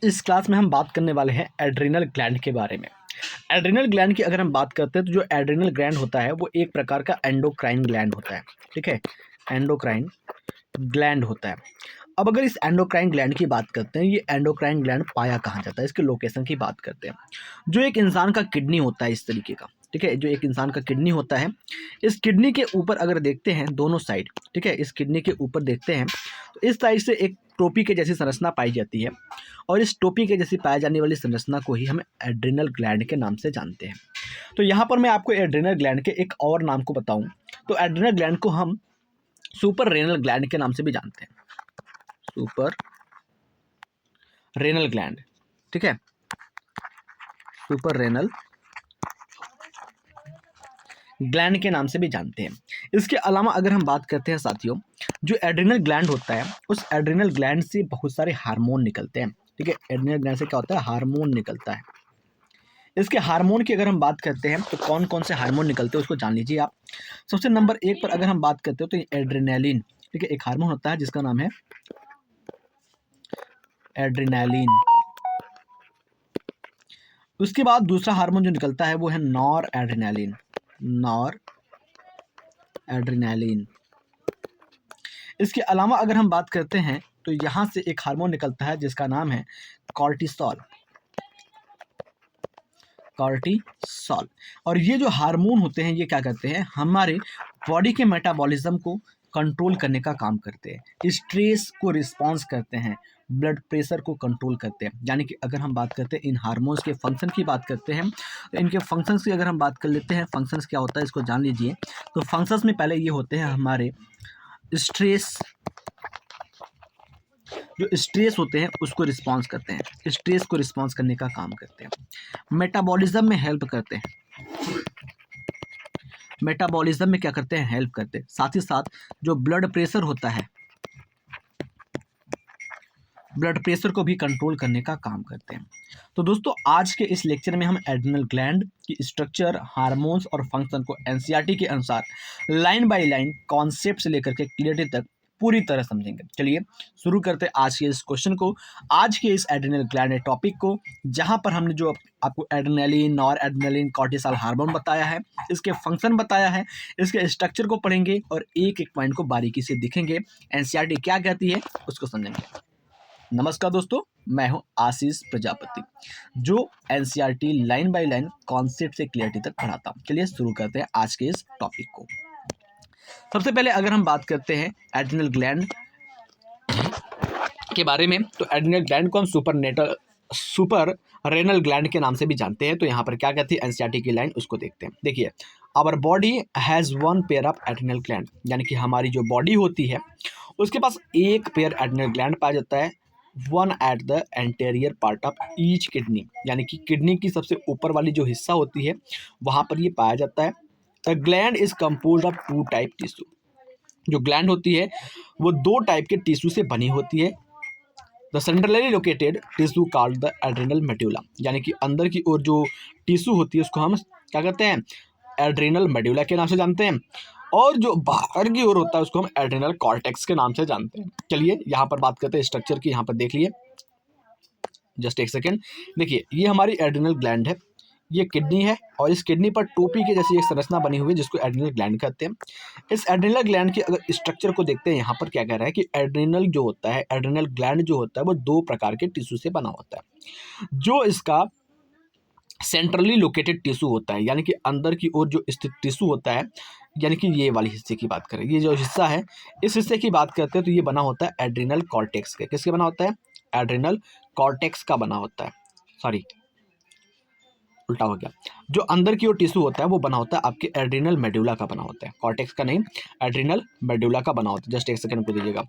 इस क्लास में हम बात करने वाले हैं एड्रिनल ग्लैंड के बारे में। एड्रिनल ग्लैंड की अगर हम बात करते हैं तो जो एड्रिनल ग्लैंड होता है वो एक प्रकार का एंडोक्राइन ग्लैंड होता है। ठीक है, एंडोक्राइन ग्लैंड होता है। अब अगर इस एंडोक्राइन ग्लैंड की बात करते हैं, ये एंडोक्राइन ग्लैंड पाया कहाँ जाता है, इसके लोकेशन की बात करते हैं। जो एक इंसान का किडनी होता है इस तरीके का, ठीक है, जो एक इंसान का किडनी होता है, इस किडनी के ऊपर अगर देखते हैं दोनों साइड, ठीक है, इस किडनी के ऊपर देखते हैं तो इस साइड से एक टोपी के जैसी संरचना पाई जाती है, और इस टोपी के जैसी पाई जाने वाली संरचना को ही हम एड्रिनल ग्लैंड के नाम से जानते हैं। तो यहाँ पर मैं आपको एड्रिनल ग्लैंड के एक और नाम को बताऊं तो एड्रिनल ग्लैंड को हम सुपर रेनल ग्लैंड के नाम से भी जानते हैं। सुपर रेनल ग्लैंड, ठीक है, सुपर रेनल ग्लैंड के नाम से भी जानते हैं। इसके अलावा अगर हम बात करते हैं साथियों, जो एड्रिनल ग्लैंड होता है उस एड्रिनल ग्लैंड से बहुत सारे हार्मोन निकलते हैं। ठीक है, एड्रिनल ग्लैंड से क्या होता है, हार्मोन निकलता है। इसके हार्मोन की अगर हम बात करते हैं तो कौन कौन से हार्मोन निकलते हैं उसको जान लीजिए आप। सबसे नंबर 1 पर अगर हम बात करते हो तो एड्रेनालिन, ठीक है, एक हार्मोन होता है जिसका नाम है एड्रेनालिन। उसके बाद दूसरा हार्मोन जो निकलता है वो है नॉर एड्रेनालिन, नॉर एड्रेनालिन। इसके अलावा अगर हम बात करते हैं तो यहाँ से एक हार्मोन निकलता है जिसका नाम है कॉर्टिसोल, कॉर्टिसोल। और ये जो हार्मोन होते हैं ये क्या करते हैं, हमारे बॉडी के मेटाबॉलिज्म को कंट्रोल करने का काम करते हैं, स्ट्रेस को रिस्पॉन्स करते हैं, ब्लड प्रेशर को कंट्रोल करते हैं। यानी कि अगर हम बात करते हैं इन हार्मोन्स के फंक्शन की बात करते हैं तो इनके फंक्शंस की अगर हम बात कर लेते हैं, फंक्शंस क्या होता है इसको जान लीजिए। तो फंक्शंस में पहले ये होते हैं हमारे स्ट्रेस, जो स्ट्रेस होते हैं उसको रिस्पॉन्स करते हैं, स्ट्रेस को रिस्पॉन्स करने का काम करते हैं। मेटाबॉलिज्म में हेल्प करते हैं, मेटाबॉलिज्म में क्या करते हैं, हेल्प करते हैं। साथ ही साथ जो ब्लड प्रेशर होता है, ब्लड प्रेशर को भी कंट्रोल करने का काम करते हैं। तो दोस्तों आज के इस लेक्चर में हम एड्रिनल ग्लैंड की स्ट्रक्चर, हार्मोन्स और फंक्शन को एनसीईआरटी के अनुसार लाइन बाय लाइन कॉन्सेप्ट से लेकर के क्लियरिटी तक पूरी तरह समझेंगे। चलिए शुरू करते हैं आज के इस क्वेश्चन को, आज के इस एड्रिनल ग्लैंड टॉपिक को, जहां पर हमने जो आपको adrenaline, nor adrenaline, cortisol hormone बताया है, इसके फंक्शन बताया है, इसके स्ट्रक्चर को पढ़ेंगे और एक एक पॉइंट को बारीकी से देखेंगे, एनसीईआरटी क्या कहती है उसको समझेंगे। नमस्कार दोस्तों, मैं हूं आशीष प्रजापति जो NCERT line by line concept से क्लियरिटी तक पढ़ाता हूं। चलिए शुरू करते हैं आज के इस टॉपिक को। सबसे पहले अगर हम बात करते हैं एड्रिनल ग्लैंड के बारे में तो एड्रिनल ग्लैंड को हम सुपर रेनल ग्लैंड के नाम से भी जानते हैं। तो यहाँ पर क्या कहती है एनसीईआरटी की लाइन, उसको देखते हैं। देखिए, our body has one pair of adrenal gland, यानी कि हमारी जो बॉडी होती है उसके पास एक पेयर एड्रिनल ग्लैंड पाया जाता है, one at the anterior part of each kidney, यानी कि किडनी की सबसे ऊपर वाली जो हिस्सा होती है वहाँ पर ये पाया जाता है। The gland is compose of 2 type tissue, जो ग्लैंड होती है वो 2 टाइप के टिश्यू से बनी होती है। The centrally located tissue called the adrenal medulla, यानी कि अंदर की ओर जो टिश्यू होती है उसको हम क्या कहते हैं, एड्रिनल मेड्यूला के नाम से जानते हैं, और जो बाहर की ओर होता है उसको हम एड्रिनल कॉर्टेक्स के नाम से जानते हैं। चलिए यहाँ पर बात करते हैं स्ट्रक्चर की, यहाँ पर देख लिए, जस्ट एक सेकेंड। देखिए ये हमारी एड्रिनल ग्लैंड है, ये किडनी है, और इस किडनी पर टोपी की जैसी एक संरचना बनी हुई है जिसको एड्रिनल ग्लैंड कहते हैं। इस एड्रिनल ग्लैंड के अगर स्ट्रक्चर को देखते हैं, यहाँ पर क्या कह रहा है कि एड्रिनल जो होता है, एड्रिनल ग्लैंड जो होता है वो 2 प्रकार के टिश्यू से बना होता है। जो इसका सेंट्रली लोकेटेड टिश्यू होता है, यानी कि अंदर की ओर जो स्थित टिश्यू होता है, यानी कि ये वाली हिस्से की बात करें, ये जो हिस्सा है इस हिस्से की बात करते हैं तो ये बना होता है एड्रिनल कॉर्टेक्स के। किसके बना होता है, एड्रिनल कॉर्टेक्स का बना होता है, सॉरी उल्टा हो गया। जो अंदर की ओर टिश्यू होता है वो बना होता है आपके एड्रिनल मेडुला का बना होता है, कॉर्टेक्स का नहीं, एड्रिनल मेडुला का बना होता है। जस्ट एक सेकंड को दीजिएगा।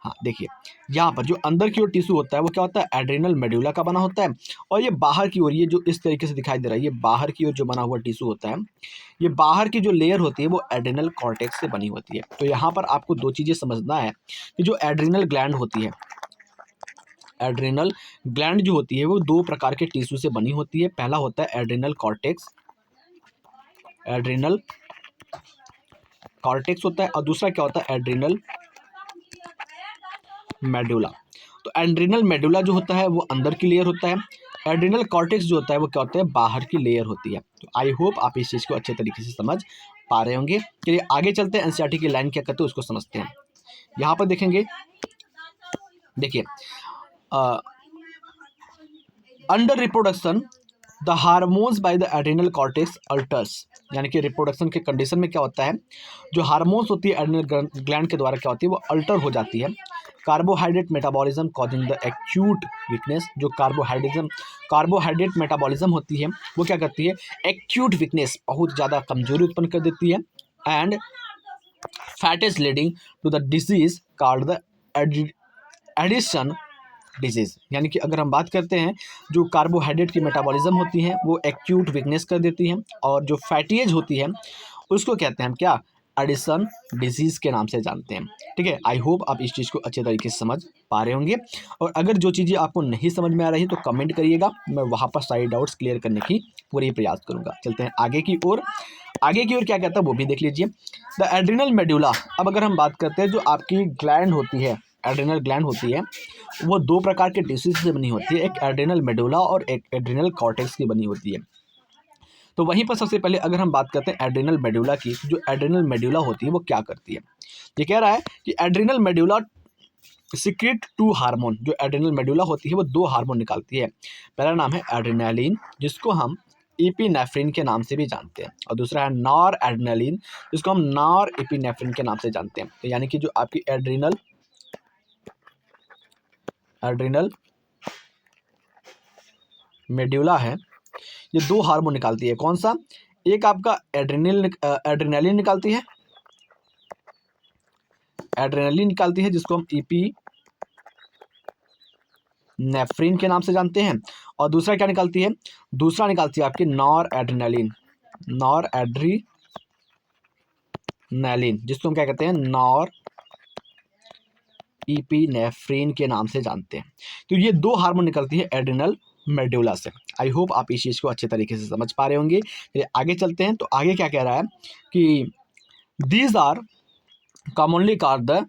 हाँ देखिए, यहाँ पर जो अंदर की ओर टिश्यू होता है वो क्या होता है, एड्रिनल मेडुला का बना होता है, और ये बाहर की ओर, ये जो इस तरीके से दिखाई दे रहा है, ये बाहर की ओर जो बना हुआ टिश्यू होता है, ये बाहर की जो लेयर होती है वो एड्रिनल कॉर्टेक्स से बनी होती है। तो यहाँ पर आपको 2 चीज़ें समझना है कि जो एड्रिनल ग्लैंड होती है, एड्रिनल ग्लैंड जो होती है वो 2 प्रकार के टिश्यू से बनी होती है। पहला होता है एड्रिनल कॉर्टेक्स, एड्रिनल कॉर्टेक्स होता है, और दूसरा क्या होता है, एड्रिनल मेडुला। तो एड्रिनल मेडुला जो होता है वो अंदर की लेयर होता है, एड्रिनल कॉर्टेक्स जो होता है वो क्या होता है, बाहर की लेयर होती है। तो आई होप आप इस चीज़ को अच्छे तरीके से समझ पा रहे होंगे। चलिए आगे चलते हैं, एनसीईआरटी की लाइन क्या कहते हैं उसको समझते हैं। यहाँ पर देखेंगे, देखिए under reproduction the hormones by the adrenal cortex altars, यानी कि रिप्रोडक्शन के कंडीशन में क्या होता है, जो हार्मोन्स होती है एड्रिनल ग्लैंड के द्वारा क्या होती है वो अल्टर हो जाती है। Carbohydrate metabolism causing the acute weakness, जो कार्बोहाइड्रेट मेटाबॉलिज्म होती है वो क्या करती है, एक्यूट वीकनेस, बहुत ज़्यादा कमजोरी उत्पन्न कर देती है। And fat is leading to the disease called the Addison disease, यानी कि अगर हम बात करते हैं जो कार्बोहाइड्रेट की मेटाबॉलिज्म होती है वो एक्यूट वीकनेस कर देती है, और जो फैटी एज होती है उसको कहते हैं हम क्या, एडिशन डिजीज के नाम से जानते हैं। ठीक है, आई होप आप इस चीज़ को अच्छे तरीके से समझ पा रहे होंगे, और अगर जो चीज़ें आपको नहीं समझ में आ रही तो कमेंट करिएगा, मैं वहाँ पर सारे डाउट्स क्लियर करने की पूरी प्रयास करूँगा। चलते हैं आगे की ओर, आगे की ओर क्या कहता है वो भी देख लीजिए। द एड्रिनल मेडुला, अब अगर हम बात करते हैं जो आपकी ग्लैंड होती है, एड्रिनल ग्लैंड होती है वो दो प्रकार के टिश्यूज से बनी होती है, एक एड्रिनल मेडुला और एक एड्रिनल कॉर्टेक्स की बनी होती है। तो वहीं पर सबसे पहले अगर हम बात करते हैं एड्रिनल मेडुला की, जो एड्रिनल मेडुला होती है वो क्या करती है, ये कह रहा है कि adrenal medulla secrete two hormone, जो एड्रिनल मेडुला होती है वो दो हार्मोन निकालती है। पहला नाम है एड्रेनालिन जिसको हम इपिनेफ्रिन के नाम से भी जानते हैं, और दूसरा है नॉर एड्रेनालिन जिसको हम नॉर इपिनेफ्रिन के नाम से जानते हैं। तो यानी कि जो आपकी एड्रिनल मेडुला है ये दो हार्मोन निकालती है, कौन सा, एक आपका एड्रेनालिन निकालती है, एड्रेनालिन निकालती है जिसको हम इपिनेफ्रिन के नाम से जानते हैं, और दूसरा क्या निकालती है, दूसरा निकालती है आपकी नॉर एड्रेनालिन जिसको हम क्या कहते हैं, नॉर इपिनेफ्रिन के नाम से जानते हैं। तो ये दो हार्मोन निकलती है एड्रिनल मेडुला से। आई होप आप इस चीज़ को अच्छे तरीके से समझ पा रहे होंगे। फिर आगे चलते हैं, तो आगे क्या कह रहा है कि these are commonly called the,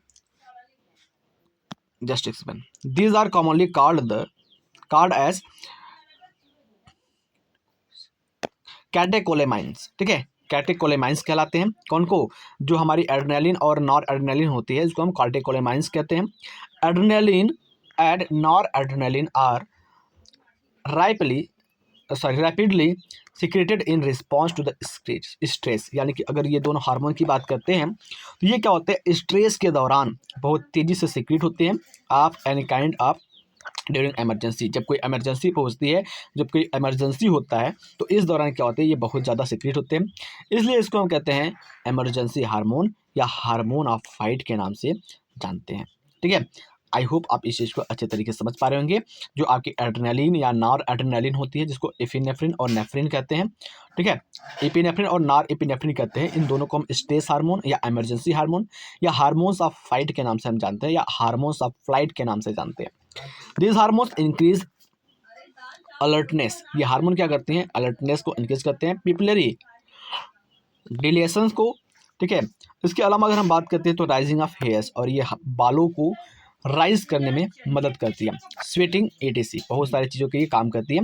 just explain, these are commonly called as catecholamines. ठीक है, कैटेकोलेमाइंस कहलाते हैं, कौन को, जो हमारी एड्रेनालिन और नॉर एड्रेनालिन होती है इसको हम कैटेकोलेमाइंस कहते हैं। Adrenaline and nor adrenaline are rapidly secreted in response to the stress, यानी कि अगर ये दोनों हार्मोन की बात करते हैं तो ये क्या होते हैं, स्ट्रेस के दौरान बहुत तेज़ी से सिक्रेट होते हैं of any kind of during emergency, जब कोई एमरजेंसी पहुंचती है, जब कोई एमरजेंसी होता है तो इस दौरान क्या होते हैं, ये बहुत ज़्यादा सीक्रेट होते हैं, इसलिए इसको हम कहते हैं एमरजेंसी हार्मोन या हार्मोन ऑफ फाइट के नाम से जानते हैं। ठीक है, आई होप आप इस चीज़ को अच्छे तरीके से समझ पा रहे होंगे। जो आपकी एड्रेनालिन या नॉर एड्रेनालिन होती है जिसको एपिनेफ्रिन और नेफ्रिन कहते हैं, ठीक है, एपिनेफ्रिन और नॉर एपिनेफ्रिन कहते हैं, इन दोनों को हम स्ट्रेस हार्मोन या इमरजेंसी हार्मोन या हार्मोन्स ऑफ फाइट के नाम से हम जानते हैं, या हार्मोन्स ऑफ फ्लाइट के नाम से जानते हैं। दिस हार्मोन्स इंक्रीज अलर्टनेस, ये हार्मोन क्या करते हैं, अलर्टनेस को इंक्रीज करते हैं, पिपलरी डिलेशंस को। ठीक है, इसके अलावा अगर हम बात करते हैं तो राइजिंग ऑफ हेयर्स, और ये बालों को राइज करने में मदद करती है, स्वेटिंग एटीसी, बहुत सारी चीज़ों के लिए काम करती है।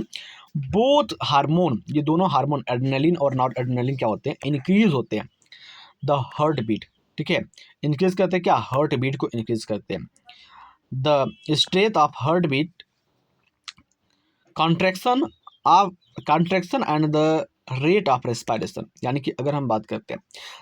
बोथ हार्मोन, ये दोनों हार्मोन एड्रेनालिन और नॉट एड्रेनालिन क्या होते हैं, इंक्रीज होते हैं द हार्ट बीट। ठीक है, इंक्रीज करते हैं क्या, हार्ट बीट को इंक्रीज करते हैं। The strength of heart beat, contraction and the rate of respiration, यानी कि अगर हम बात करते हैं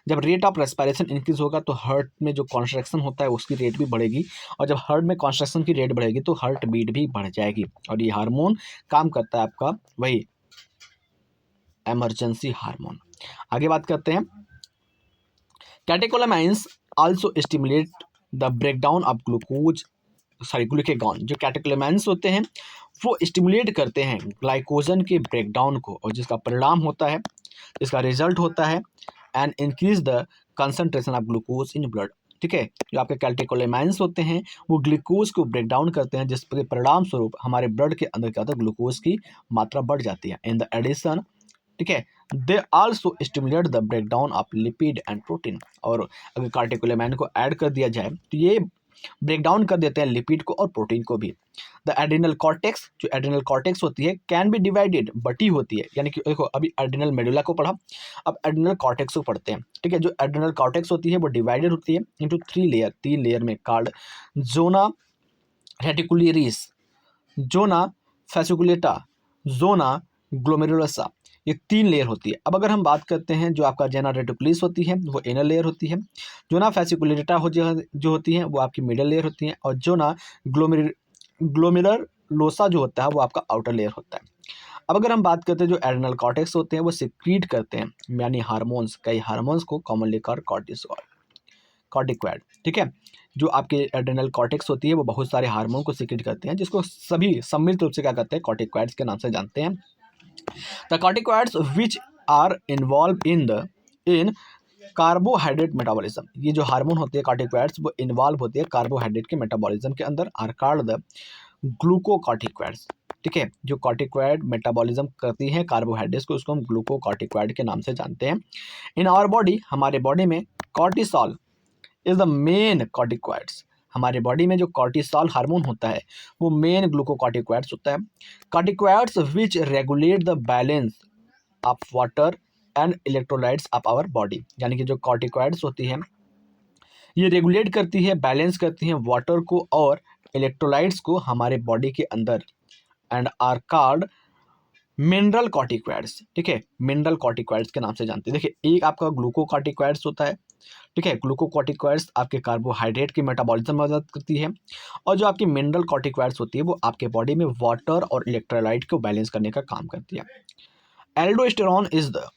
जब रेट ऑफ रेस्पिरेशन इंक्रीज होगा तो हार्ट में जो कॉन्ट्रैक्शन होता है उसकी रेट भी बढ़ेगी, और जब हार्ट में कॉन्ट्रैक्शन की रेट बढ़ेगी तो हार्ट बीट भी बढ़ जाएगी, और ये हार्मोन काम करता है आपका वही इमरजेंसी हार्मोन। आगे बात करते हैं, catecholamines also stimulate the breakdown of glucagon, जो कैटेकोलामाइंस होते हैं वो स्टिमुलेट करते हैं ग्लाइकोजन के ब्रेकडाउन को, और जिसका परिणाम होता है, इसका रिजल्ट होता है and increase the concentration of glucose in blood. ठीक है, जो आपके कैटेकोलामाइंस होते हैं वो ग्लूकोज को ब्रेक डाउन करते हैं, जिसके परिणाम स्वरूप हमारे ब्लड के अंदर क्या होता है, ग्लूकोज की मात्रा बढ़ जाती है। इन द एडिशन, ठीक है, they also stimulate the break down of lipid and protein, और अगर कैटेकोलामाइन को ऐड कर दिया जाए तो ये ब्रेक डाउन कर देते हैं लिपिड को और प्रोटीन को भी। द एड्रिनल कॉर्टेक्स, जो एड्रिनल कॉर्टेक्स होती है, कैन बी डिवाइडेड, बटी होती है, यानी कि देखो अभी एड्रिनल मेडुला को पढ़ा, अब एड्रिनल कॉर्टेक्स को पढ़ते हैं। ठीक है, जो एड्रिनल कॉर्टेक्स होती है वो डिवाइडेड होती है इंटू 3 लेयर, 3 लेयर में कार्ड जोना रेटिकुलरिस, जोना फैसिकुलेटा, जोना ग्लोमेरुलसा, ये 3 लेयर होती है। अब अगर हम बात करते हैं जो आपका जोना रेटिकुलिस होती है वो इनर लेयर होती है, जोना फैसिकुलेटा जो होती है वो आपकी मिडल लेयर होती है, और जोना ग्लोमेरुलर लोसा जो होता है वो आपका आउटर लेयर होता है। अब अगर हम बात करते हैं जो एड्रिनल कॉर्टेक्स होते हैं वो सिक्रीट करते हैं यानी हार्मोन्स, कई हार्मोन्स को, कॉमनली कॉल्ड कॉर्टिसोल, कॉर्टिकॉइड। ठीक है, जो आपके एड्रिनल कॉर्टेक्स होती है वो बहुत सारे हार्मोन को सिक्रीट करते हैं, जिसको सभी सम्मिलित रूप से क्या करते हैं, कॉर्टिकॉइड्स के नाम से जानते हैं। The corticoids which are involve in carbohydrate metabolism, ये जो हार्मोन होते हैं कॉर्टिकॉइड्स वो इन्वॉल्व होते हैं कार्बोहाइड्रेट के मेटाबॉलिज्म के अंदर, आर कॉल्ड द ग्लूकोकॉर्टिकॉइड्स। ठीक है, जो कॉर्टिकॉइड मेटाबॉलिज्म करती है कार्बोहाइड्रेट्स को, उसको हम ग्लूकोकॉर्टिकॉइड के नाम से जानते हैं। इन आवर बॉडी, हमारे बॉडी में cortisol is the main corticoids, हमारे बॉडी में जो कॉर्टिसॉल हार्मोन होता है वो मेन ग्लूकोकॉर्टिकॉइड्स होता है। Corticoids which regulate the balance of water and electrolytes of our body, यानी कि जो कॉर्टिकॉइड्स होती है ये रेगुलेट करती है, बैलेंस करती है वाटर को और इलेक्ट्रोलाइट्स को हमारे बॉडी के अंदर, and are called mineral corticoids. ठीक है, मिनरल कॉर्टिकॉइड्स के नाम से जानते हैं। देखिए, एक आपका ग्लूकोकॉर्टिकॉइड्स होता है। ठीक है, ग्लूकोकॉर्टिकॉइड्स आपके कार्बोहाइड्रेट की मेटाबॉलिज्म में मदद करती है, और जो आपकी मिनरल कॉर्टिकॉइड्स होती है वो आपके बॉडी में वाटर और इलेक्ट्रोलाइट को बैलेंस करने का काम करती है। Aldosterone is the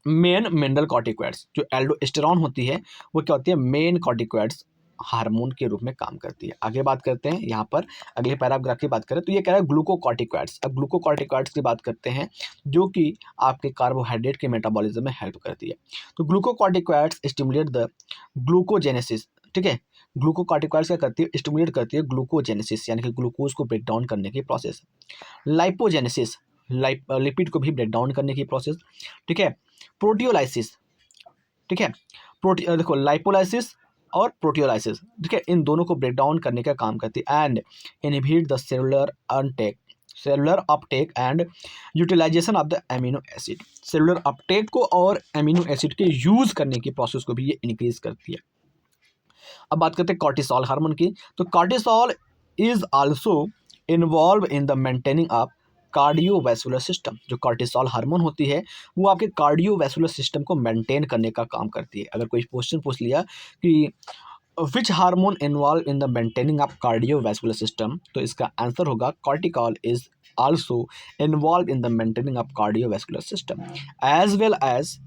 main mineral corticoids, जो एल्डोस्टेरॉन होती है वो क्या होती है, मेन कॉर्टिकॉइड्स हार्मोन के रूप में काम करती है। आगे बात करते हैं, यहाँ पर अगले पैराग्राफ की बात करें तो ये कह रहा है ग्लूकोकॉर्टिकॉइड्स। अब ग्लूकोकॉर्टिकॉइड्स की बात करते हैं जो कि आपके कार्बोहाइड्रेट के मेटाबॉलिज्म में हेल्प करती है। तो ग्लूकोकॉर्टिकॉइड्स स्टिमुलेट द ग्लूकोजेनेसिस। ठीक है, ग्लूकोकॉर्टिकॉइड्स क्या करती है, स्टिमुलेट करती है ग्लूकोजेनेसिस, यानी कि ग्लूकोज को ब्रेक डाउन करने की प्रोसेस। लाइपोजेनेसिस, लिपिड को भी ब्रेक डाउन करने की प्रोसेस। ठीक है, प्रोटियोलाइसिस। ठीक है, देखो लाइपोलाइसिस और प्रोटियोलाइसिस, ठीक है, इन दोनों को ब्रेक डाउन करने का काम करती है, and inhibit the cellular uptake and utilisation of the amino acid, cellular uptake को और एमिनो एसिड के यूज करने की प्रोसेस को भी ये इंक्रीज करती है। अब बात करते हैं कॉर्टिसोल हार्मोन की। तो cortisol is also involve in the maintaining of cardiovascular system. जो कॉर्टिसोल हार्मोन होती है वो आपके कार्डियोवैस्कुलर सिस्टम को मेंटेन करने का काम करती है। अगर कोई क्वेश्चन पूछ लिया कि which hormone involve in the maintaining of cardiovascular system, तो इसका आंसर होगा cortisol is also involve in the maintaining of cardiovascular system as well as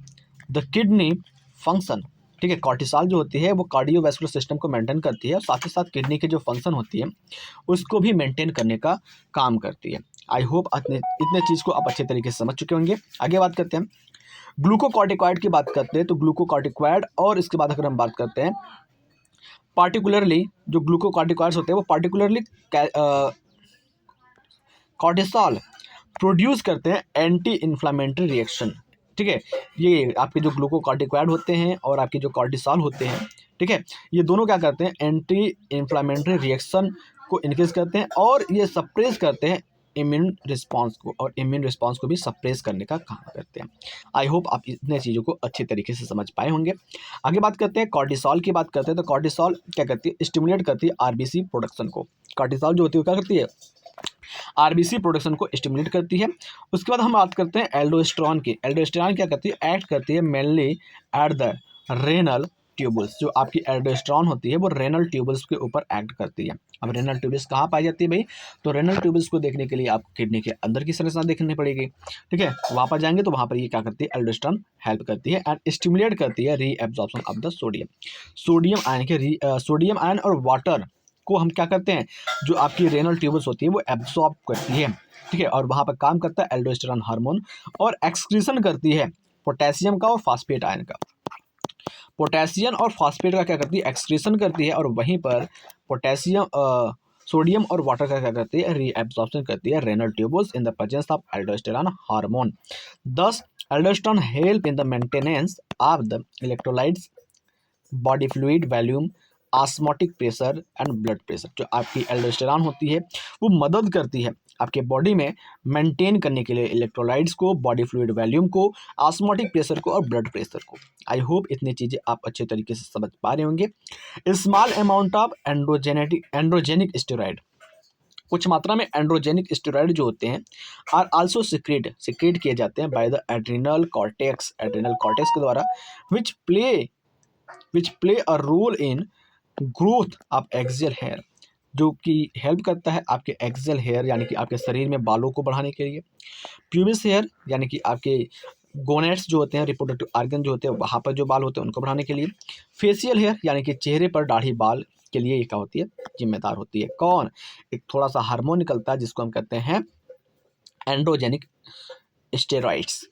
the kidney function. ठीक है, कॉर्टिसोल जो होती है वो कार्डियोवैस्कुलर सिस्टम को मेंटेन करती है, और साथ ही साथ किडनी के जो फंक्शन होती है उसको भी मेंटेन करने का काम करती है। आई होप इतने चीज़ को आप अच्छे तरीके से समझ चुके होंगे। आगे बात करते हैं, ग्लूकोकॉर्टिकॉइड की बात करते हैं। तो ग्लूकोकॉर्टिकॉइड, और इसके बाद अगर हम बात करते हैं पार्टिकुलरली जो ग्लूकोकॉर्टिकॉइड्स होते हैं वो पार्टिकुलरली कॉर्टिसोल प्रोड्यूस करते हैं एंटी इन्फ्लामेटरी रिएक्शन। ठीक है, ये आपके जो ग्लूकोकॉर्टिकॉइड होते हैं और आपके जो कॉर्टिसोल होते हैं, ठीक है, ये दोनों क्या करते हैं, एंटी इन्फ्लामेटरी रिएक्शन को इंक्रीज करते हैं, और ये सप्रेस करते हैं इम्यून रिस्पांस को, और इम्यून रिस्पांस को भी सप्रेस करने का काम करते हैं। आई होप आप इतने चीज़ों को अच्छे तरीके से समझ पाए होंगे। आगे बात करते हैं कॉर्टिसोल की बात करते हैं। तो कॉर्टिसोल क्या करती है, स्टिमुलेट करती है आरबीसी प्रोडक्शन को। कॉर्टिसोल जो होती है वो क्या करती है, आरबीसी प्रोडक्शन को स्टिमुलेट करती है। उसके बाद हम बात करते हैं एल्डोस्टेरॉन की। एल्डोस्टेरॉन क्या करती है, एक्ट करती है mainly at the renal tubules. जो आपकी एल्डोस्टेरॉन होती है वो रेनल ट्यूबल्स के ऊपर एक्ट करती है। अब रेनल ट्यूबल्स कहाँ पाई जाती है भाई, तो रेनल ट्यूबल्स को देखने के लिए आपको किडनी के अंदर की संरचना देखनी पड़ेगी। ठीक है, वहाँ पर जाएंगे तो वहाँ पर ये क्या करती है, एल्डोस्टेरॉन हेल्प करती है एंड स्टिमुलेट करती है reabsorption of the sodium. Sodium ion और वाटर को हम क्या करते हैं, जो आपकी रेनल ट्यूबल्स होती है वो एब्जॉर्ब करती है। ठीक है, और वहाँ पर काम करता है एल्डोस्टेरॉन हार्मोन, और एक्सक्रीशन करती है पोटेशियम का और फास्फेट आयन का। पोटेशियम और फास्फेट का क्या करती है, एक्सक्रीशन करती है, और वहीं पर पोटेशियम सोडियम और वाटर का क्या करती है, रीएब्जॉर्प्शन करती है renal tubules in the presence of aldosterone hormone. This aldosterone help in the maintenance of the electrolytes, body fluid volume osmotic pressure and blood pressure. जो आपकी एल्डोस्टेरॉन होती है वो मदद करती है आपके बॉडी में मेंटेन करने के लिए इलेक्ट्रोलाइट्स को, बॉडी फ्लूइड वॉल्यूम को, ऑस्मोटिक प्रेशर को और ब्लड प्रेशर को। आई होप इतनी चीज़ें आप अच्छे तरीके से समझ पा रहे होंगे। Small amount of androgenic steroid, कुछ मात्रा में एंड्रोजेनिक स्टेरॉइड जो होते हैं आर आल्सो सिक्रेट किए जाते हैं बाय द एड्रिनल कॉर्टेक्स के द्वारा, which play a role in growth of axial hair, जो कि हेल्प करता है आपके एक्सियल हेयर यानी कि आपके शरीर में बालों को बढ़ाने के लिए। प्यूबिस हेयर यानी कि आपके गोनेट्स जो होते हैं, रिप्रोडक्टिव ऑर्गन जो होते हैं वहाँ पर जो बाल होते हैं उनको बढ़ाने के लिए। फेशियल हेयर यानी कि चेहरे पर दाढ़ी बाल के लिए ये क्या होती है, जिम्मेदार होती है। कौन? एक थोड़ा सा हार्मोन निकलता है जिसको हम कहते हैं एंड्रोजेनिक स्टेरॉइड्स।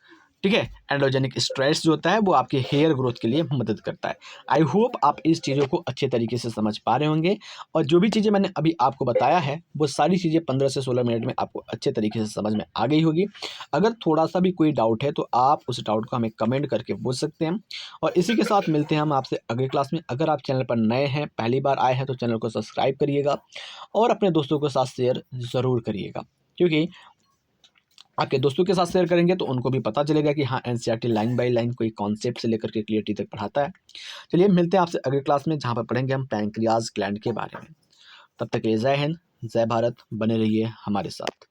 ठीक है, एंड्रोजेनिक स्टेरॉइड्स जो होता है वो आपके हेयर ग्रोथ के लिए मदद करता है। आई होप आप इस चीज़ों को अच्छे तरीके से समझ पा रहे होंगे, और जो भी चीज़ें मैंने अभी आपको बताया है वो सारी चीज़ें 15 से 16 मिनट में आपको अच्छे तरीके से समझ में आ गई होगी। अगर थोड़ा सा भी कोई डाउट है तो आप उस डाउट को हमें कमेंट करके पूछ सकते हैं। और इसी के साथ मिलते हैं हम आपसे अगले क्लास में। अगर आप चैनल पर नए हैं, पहली बार आए हैं, तो चैनल को सब्सक्राइब करिएगा और अपने दोस्तों के साथ शेयर ज़रूर करिएगा, क्योंकि आपके दोस्तों के साथ शेयर करेंगे तो उनको भी पता चलेगा कि हाँ, एनसीईआरटी लाइन बाय लाइन कोई कॉन्सेप्ट से लेकर के क्लियरिटी तक पढ़ाता है। चलिए मिलते हैं आपसे अगली क्लास में, जहाँ पर पढ़ेंगे हम पैंक्रियाज ग्लैंड के बारे में। तब तक के लिए जय हिंद, जय भारत, बने रहिए हमारे साथ।